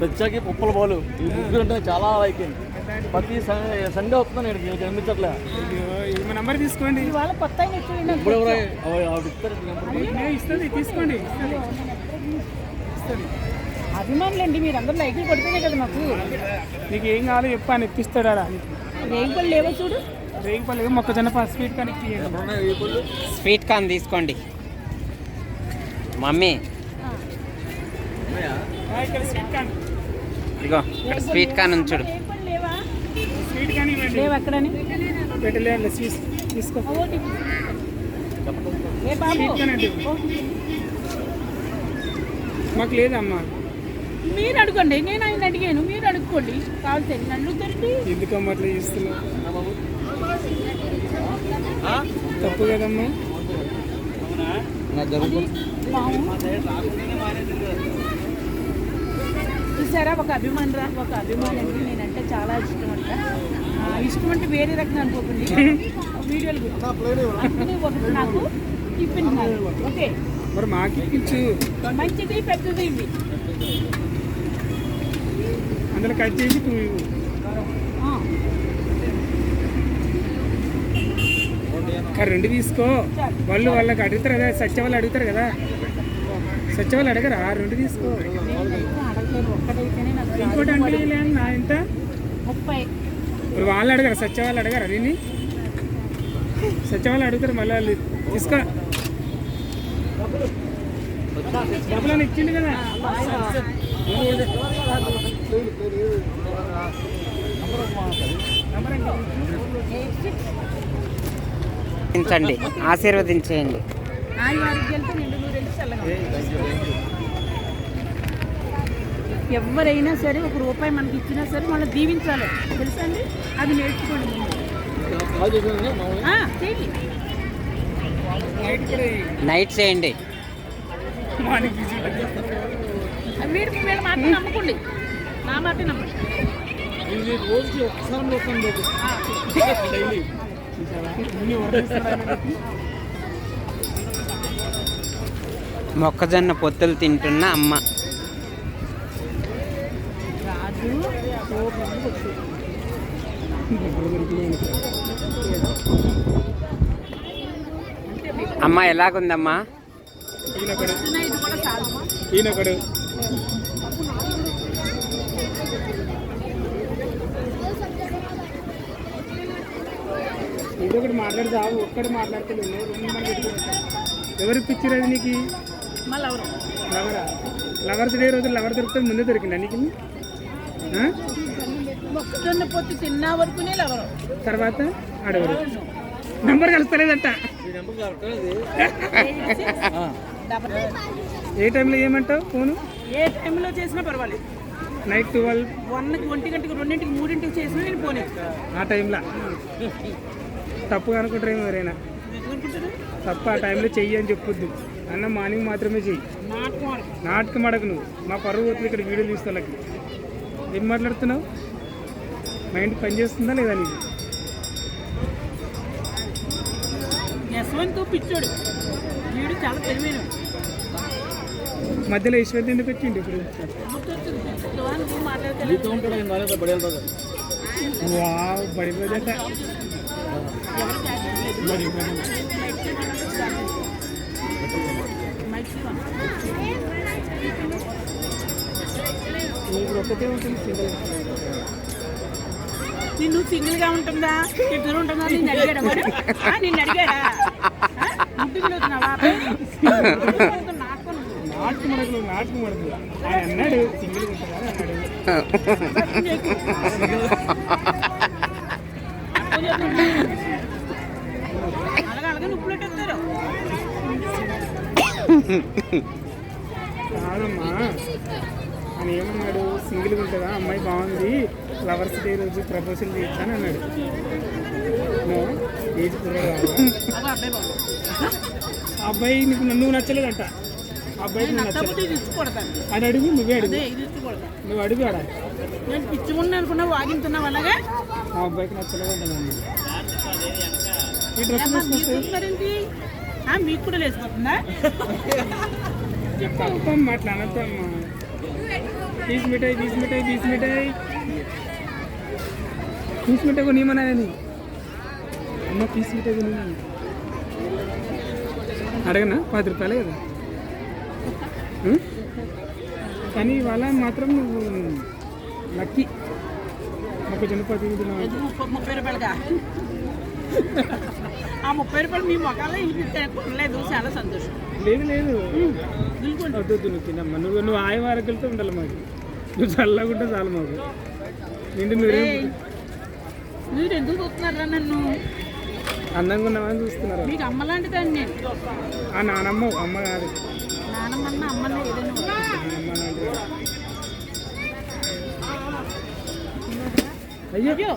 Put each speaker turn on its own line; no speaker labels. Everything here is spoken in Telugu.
వచ్చాకి పుప్పల బాలు ఈ ముగ్గురు అంటే చాలా లైక్ ప్రతి సండే వస్తున్నాను నేను కనిపించట్లే.
నెంబర్ తీసుకోండి.
ఇప్పుడు
ఇస్తుంది తీసుకోండి.
అభిమానులండి మీరు అందరూ లైక్లు కొడితేనే కదా మాకు.
నీకు ఏం కావాలో చెప్పాను ఎక్కిస్తాడా.
రేగిపళ్ళు లేవో చూడు.
రేగిపళ్ళు మొక్కజొన్న స్వీట్ కార్న్
స్వీట్ కార్న్ తీసుకోండి మమ్మీ.
ఇక్కడ స్వీట్ కార్న్
ఇగో ఇక్కడ స్వీట్ కార్న్ ఉంచుడు.
లేవా?
స్వీట్ కార్న్ ఇవ్వండి.
లేవు ఎక్కడని
పెట్టలేదు తీసుకో. స్వీట్ కార్న్ అంటే మాకు లేదమ్మా.
మీరు అడగండి. నేను ఆయన అడిగాను, మీరు అడుక్కోండి. కావాలి నన్ను తెలిపి
ఎందుకమ్మా అట్లా చేస్తున్నావు? తప్పు కదమ్మా.
చూసారా ఒక అభిమాని నేనంటే చాలా ఇష్టం అంట. ఇష్టం అంటే వేరే రకం అనుకోకండి. వీడియోలు ఒకటి నాకు ఇప్పించారు. ఓకే
మరి మాకు ఇప్పించు.
మంచిది పెద్దది ఇవి
అందులో కట్ చేసి రెండు తీసుకో. వాళ్ళకి అడుగుతారు కదా, సత్య వాళ్ళు అడుగుతారు కదా. సత్య వాళ్ళు అడగరా? రెండు తీసుకో. ఇంకోటి అంటే నా ఎంత
30.
ఇప్పుడు వాళ్ళు అడగరా? సత్య వాళ్ళు అడగరా? నేను సత్య వాళ్ళు అడుగుతారు మళ్ళీ వాళ్ళు తీసుకో. డబ్బులని ఇచ్చింది కదా.
ఆశీర్వదించేయండి.
ఎవరైనా సరే ఒక రూపాయి మనకి ఇచ్చినా సరే మనం దీవించాలి, తెలుసా అండి? అది నేర్చుకోండి.
నైట్ చేయండి.
మీరు మాట నమ్ముకోండి, నా మాట నమ్మండి.
రోజుకి ఒకసారి డైలీ
మొక్కజొన్న పొత్తులు తింటున్న అమ్మ. అమ్మ ఎలాగుందమ్మా?
ఈయనొకడు ఇదొకటి మాట్లాడతావు, ఒక్కటి మాట్లాడతలేవు. ఎవరికి పిక్చర్ అది నీకు? లవరా? లవర్స్ డే రోజు లవర్ దొరికితే ముందే దొరికిందా నీకు?
మొక్కజొన్న పొత్తు తిన్న వరకునే లవరు,
తర్వాత అడగరు. నెంబర్ కలుస్తలేదంట. ఏ టైంలో ఏమంటావు ఫోను?
ఏ టైంలో చేసినా పర్వాలేదు.
నైట్ 12,
1కి 1 గంటకి 2ంటికి 3ంటికి చేసినా నేను ఫోన్
ఆ టైంలో తప్పు అనుకుంటారేమో ఎవరైనా. తప్ప ఆ టైంలో చెయ్యి అని చెప్పొద్దు అన్న. మార్నింగ్ మాత్రమే చెయ్యి. నాటకం అడగ నువ్వు. మా పరువు పోతుంది ఇక్కడ వీడియో తీస్తాళ్ళకి. ఏం మాట్లాడుతున్నావు? మైండ్ పని చేస్తుందా లేదా నీకు?
యశ్వంత్ పిచ్చోడు, వీడు చాలా తెలివైన.
మధ్యలో యశ్వంత్ ఎందుకు వచ్చిండు ఇప్పుడు? వావ్, పడిపోయిందట. ఇప్పుడు ఒక్కటే ఉంటుంది సింగిల్.
నిన్ను సింగిల్ గా ఉంటుందా, ఇద్దరు ఉంటుందా? నిన్ను అడిగాడా వాడు? నిన్ను అడిగాడా?
నాటకం అడగలు ఆయన అన్నాడు సింగిల్ ఉంటుందా
అన్నాడు. అలాగే నువ్వు పెట్టేస్తారు
కాదమ్మా. ఆయన ఏమన్నాడు? సింగిల్గా ఉంటుందా అమ్మాయి, బాగుంది, లవర్స్ డే రోజు ప్రపోజల్ చేస్తాను అన్నాడు. ఏజ్ కుర్రాడు. అబ్బాయి నీకు నువ్వు నచ్చలేదంట. అబ్బాయికి నువ్వు నచ్చలేదు. అది అడుగు, నువ్వే అడుగు. నువ్వు అడుగు ఆడ.
నేను పిచ్చుకున్నా అనుకున్నా, వాగింతున్నావు అలాగే.
ఆ అబ్బాయికి నచ్చలేదంట. ఈ డ్రెస్
మీకు కూడా లేసిపోతుందా?
తప్పమ్మా, అట్లా అనద్దమ్మా. తీసి మిఠాయి తీసి మిఠాయి తీసి మిఠాయి తీసి మిఠాయి కొనియమన్నాయని అమ్మ తీసి మిఠాయి కొనియమని అడగనా 10 రూపాయలే కదా ఉం? కానీ ఇవాళ మాత్రం నువ్వు లక్కీ మొక్కజొన్న పత్తి తిన్నావు.
ఎందుకు 30 రూపాయలుగా ఆ 30 రూపాయలు మీ మొక్కల్లో ఇంటికి కొనలేదు, చాలా సంతోషం.
లేదు లేదు
దులుకోండి.
వద్దు నువ్వు తినమ్మా, నువ్వు ఆయ వారకులతో ఉండాలి మాకు, నువ్వు చల్లగా ఉంటే చాలు మాకు. నిండు మీరు
మీరు ఎందుకు చూస్తున్నారా నన్ను?
అందంగా ఉన్నామని చూస్తున్నారు.
మీకు అమ్మ లాంటిదండి నేను.
ఆ నానమ్మ అమ్మ కాదు,
నానమ్మన్న అమ్మన్న ఏదైనా ఒకటి.
నానమ్మ లాంటిది.
అయ్యో